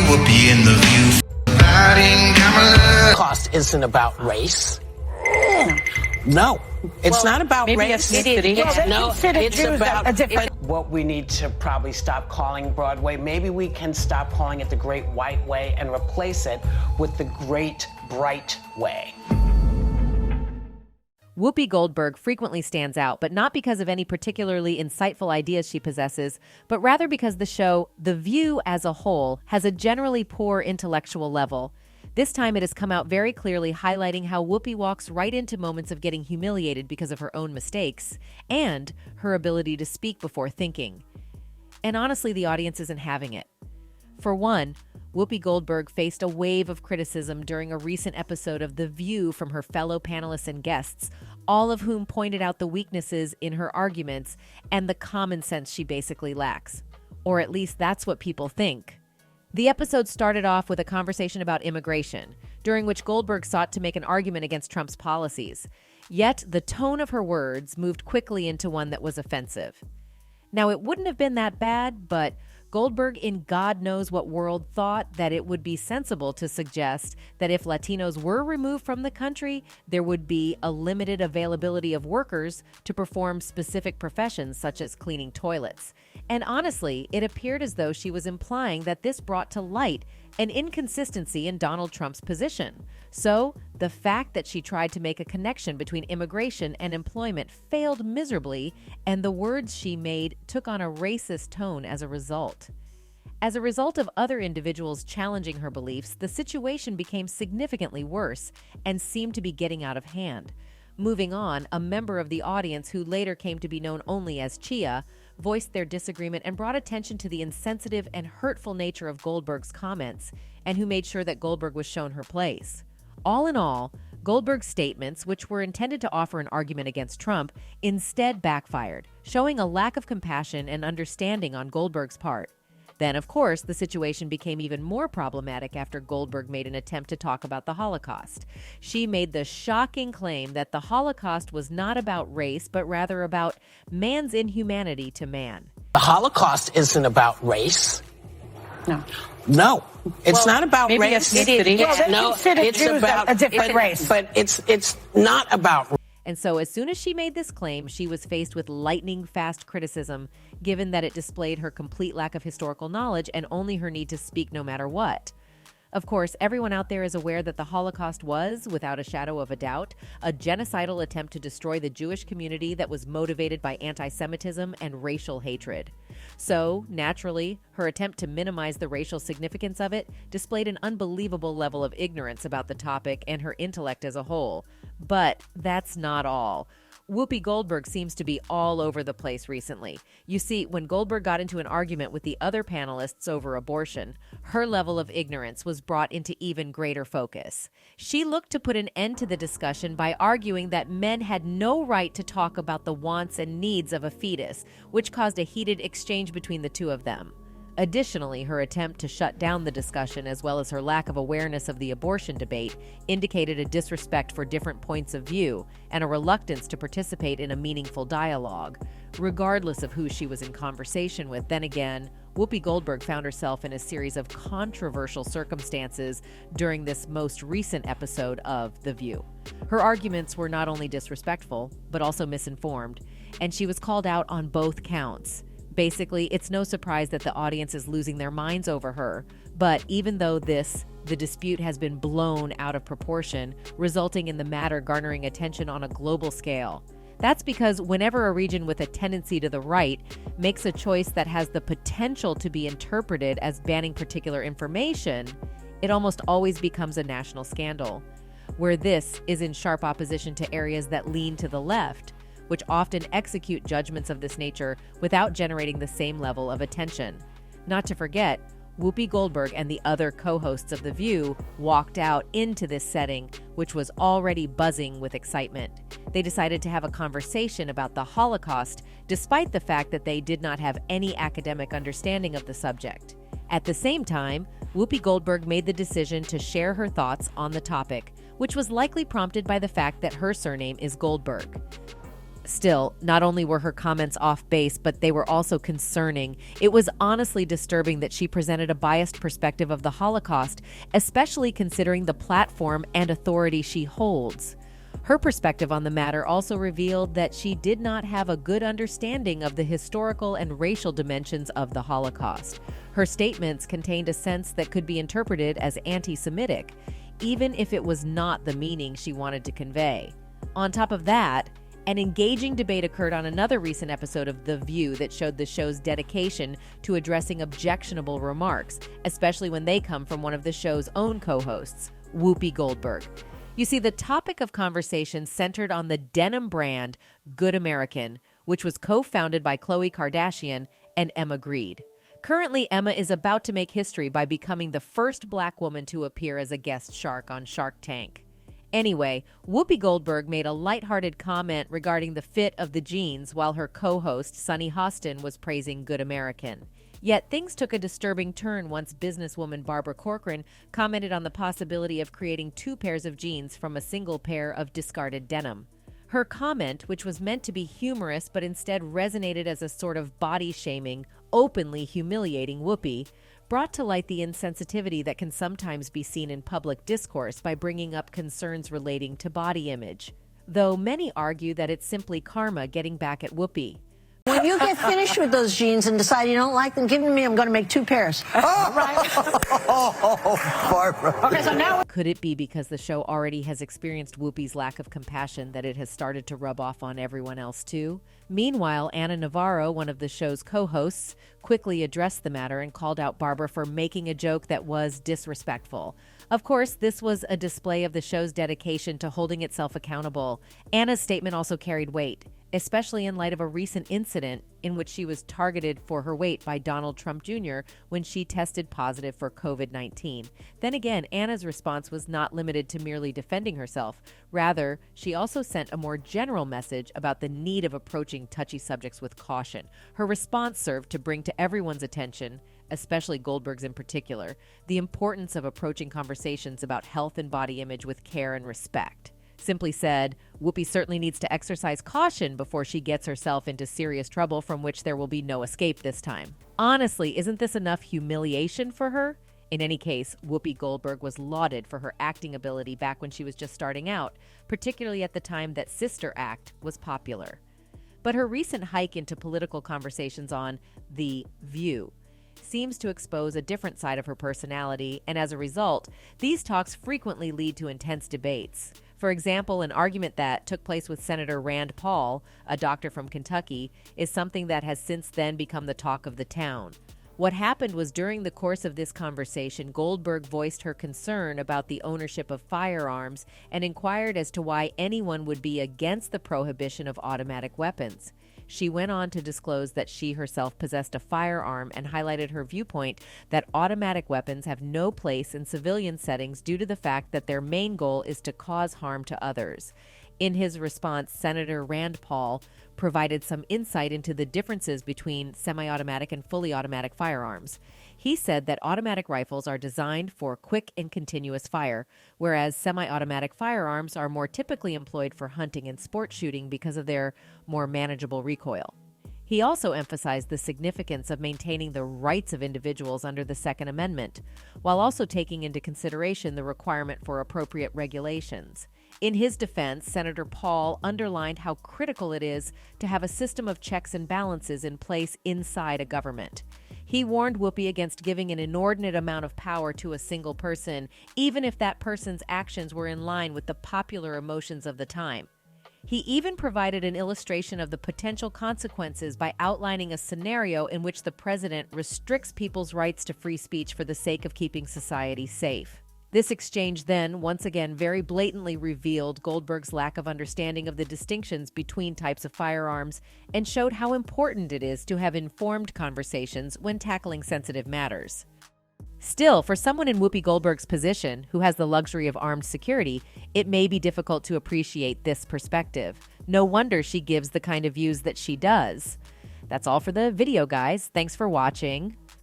Whoopi in the view. Holocaust isn't about race. No, it's not about race. It's about a different. What we need to probably stop calling Broadway, maybe we can stop calling it the Great White Way and replace it with the Great Bright Way. Whoopi Goldberg frequently stands out, but not because of any particularly insightful ideas she possesses, but rather because the show, The View as a whole, has a generally poor intellectual level. This time it has come out very clearly, highlighting how Whoopi walks right into moments of getting humiliated because of her own mistakes and her ability to speak before thinking. And honestly, the audience isn't having it. For one, Whoopi Goldberg faced a wave of criticism during a recent episode of The View from her fellow panelists and guests, all of whom pointed out the weaknesses in her arguments and the common sense she basically lacks. Or at least that's what people think. The episode started off with a conversation about immigration, during which Goldberg sought to make an argument against Trump's policies. Yet, the tone of her words moved quickly into one that was offensive. Now, it wouldn't have been that bad, but Goldberg, in God knows what world, thought that it would be sensible to suggest that if Latinos were removed from the country, there would be a limited availability of workers to perform specific professions such as cleaning toilets. And honestly, it appeared as though she was implying that this brought to light an inconsistency in Donald Trump's position. So, the fact that she tried to make a connection between immigration and employment failed miserably, and the words she made took on a racist tone as a result. As a result of other individuals challenging her beliefs, the situation became significantly worse and seemed to be getting out of hand. Moving on, a member of the audience, who later came to be known only as Chia, voiced their disagreement and brought attention to the insensitive and hurtful nature of Goldberg's comments, and who made sure that Goldberg was shown her place. All in all, Goldberg's statements, which were intended to offer an argument against Trump, instead backfired, showing a lack of compassion and understanding on Goldberg's part. Then, of course, the situation became even more problematic after Goldberg made an attempt to talk about the Holocaust. She made the shocking claim that the Holocaust was not about race, but rather about man's inhumanity to man. The Holocaust isn't about race. No, it's not about race. It's about a different race. But it's not about. And so as soon as she made this claim, she was faced with lightning-fast criticism, given that it displayed her complete lack of historical knowledge and only her need to speak no matter what. Of course, everyone out there is aware that the Holocaust was, without a shadow of a doubt, a genocidal attempt to destroy the Jewish community that was motivated by anti-Semitism and racial hatred. So, naturally, her attempt to minimize the racial significance of it displayed an unbelievable level of ignorance about the topic and her intellect as a whole. But that's not all. Whoopi Goldberg seems to be all over the place recently. You see, when Goldberg got into an argument with the other panelists over abortion, her level of ignorance was brought into even greater focus. She looked to put an end to the discussion by arguing that men had no right to talk about the wants and needs of a fetus, which caused a heated exchange between the two of them. Additionally, her attempt to shut down the discussion, as well as her lack of awareness of the abortion debate, indicated a disrespect for different points of view and a reluctance to participate in a meaningful dialogue. Regardless of who she was in conversation with, then again, Whoopi Goldberg found herself in a series of controversial circumstances during this most recent episode of The View. Her arguments were not only disrespectful, but also misinformed, and she was called out on both counts. Basically, it's no surprise that the audience is losing their minds over her. But even though the dispute has been blown out of proportion, resulting in the matter garnering attention on a global scale. That's because whenever a region with a tendency to the right makes a choice that has the potential to be interpreted as banning particular information, it almost always becomes a national scandal. Where this is in sharp opposition to areas that lean to the left, which often execute judgments of this nature without generating the same level of attention. Not to forget, Whoopi Goldberg and the other co-hosts of The View walked out into this setting, which was already buzzing with excitement. They decided to have a conversation about the Holocaust, despite the fact that they did not have any academic understanding of the subject. At the same time, Whoopi Goldberg made the decision to share her thoughts on the topic, which was likely prompted by the fact that her surname is Goldberg. Still, not only were her comments off base, but they were also concerning. It was honestly disturbing that she presented a biased perspective of the Holocaust, especially considering the platform and authority she holds. Her perspective on the matter also revealed that she did not have a good understanding of the historical and racial dimensions of the Holocaust. Her statements contained a sense that could be interpreted as anti-Semitic, even if it was not the meaning she wanted to convey. On top of that, an engaging debate occurred on another recent episode of The View that showed the show's dedication to addressing objectionable remarks, especially when they come from one of the show's own co-hosts, Whoopi Goldberg. You see, the topic of conversation centered on the denim brand Good American, which was co-founded by Khloe Kardashian and Emma Grede. Currently, Emma is about to make history by becoming the first Black woman to appear as a guest shark on Shark Tank. Anyway, Whoopi Goldberg made a lighthearted comment regarding the fit of the jeans while her co-host, Sunny Hostin, was praising Good American. Yet things took a disturbing turn once businesswoman Barbara Corcoran commented on the possibility of creating 2 pairs of jeans from a single pair of discarded denim. Her comment, which was meant to be humorous but instead resonated as a sort of body-shaming, openly humiliating Whoopi, brought to light the insensitivity that can sometimes be seen in public discourse by bringing up concerns relating to body image. Though many argue that it's simply karma getting back at Whoopi. When you get finished with those jeans and decide you don't like them, give them to me. I'm going to make 2 pairs. Barbara. Okay, so now... Could it be because the show already has experienced Whoopi's lack of compassion that it has started to rub off on everyone else too? Meanwhile, Ana Navarro, one of the show's co-hosts, quickly addressed the matter and called out Barbara for making a joke that was disrespectful. Of course, this was a display of the show's dedication to holding itself accountable. Anna's statement also carried weight, especially in light of a recent incident in which she was targeted for her weight by Donald Trump Jr. when she tested positive for COVID-19. Then again, Anna's response was not limited to merely defending herself. Rather, she also sent a more general message about the need of approaching touchy subjects with caution. Her response served to bring to everyone's attention, especially Goldberg's in particular, the importance of approaching conversations about health and body image with care and respect. Simply said, Whoopi certainly needs to exercise caution before she gets herself into serious trouble from which there will be no escape this time. Honestly, isn't this enough humiliation for her? In any case, Whoopi Goldberg was lauded for her acting ability back when she was just starting out, particularly at the time that Sister Act was popular. But her recent hike into political conversations on The View seems to expose a different side of her personality, and as a result, these talks frequently lead to intense debates. For example, an argument that took place with Senator Rand Paul, a doctor from Kentucky, is something that has since then become the talk of the town. What happened was during the course of this conversation, Goldberg voiced her concern about the ownership of firearms and inquired as to why anyone would be against the prohibition of automatic weapons. She went on to disclose that she herself possessed a firearm and highlighted her viewpoint that automatic weapons have no place in civilian settings due to the fact that their main goal is to cause harm to others. In his response, Senator Rand Paul provided some insight into the differences between semi-automatic and fully automatic firearms. He said that automatic rifles are designed for quick and continuous fire, whereas semi-automatic firearms are more typically employed for hunting and sport shooting because of their more manageable recoil. He also emphasized the significance of maintaining the rights of individuals under the Second Amendment, while also taking into consideration the requirement for appropriate regulations. In his defense, Senator Paul underlined how critical it is to have a system of checks and balances in place inside a government. He warned Whoopi against giving an inordinate amount of power to a single person, even if that person's actions were in line with the popular emotions of the time. He even provided an illustration of the potential consequences by outlining a scenario in which the president restricts people's rights to free speech for the sake of keeping society safe. This exchange then, once again, very blatantly revealed Goldberg's lack of understanding of the distinctions between types of firearms and showed how important it is to have informed conversations when tackling sensitive matters. Still, for someone in Whoopi Goldberg's position, who has the luxury of armed security, it may be difficult to appreciate this perspective. No wonder she gives the kind of views that she does. That's all for the video, guys. Thanks for watching.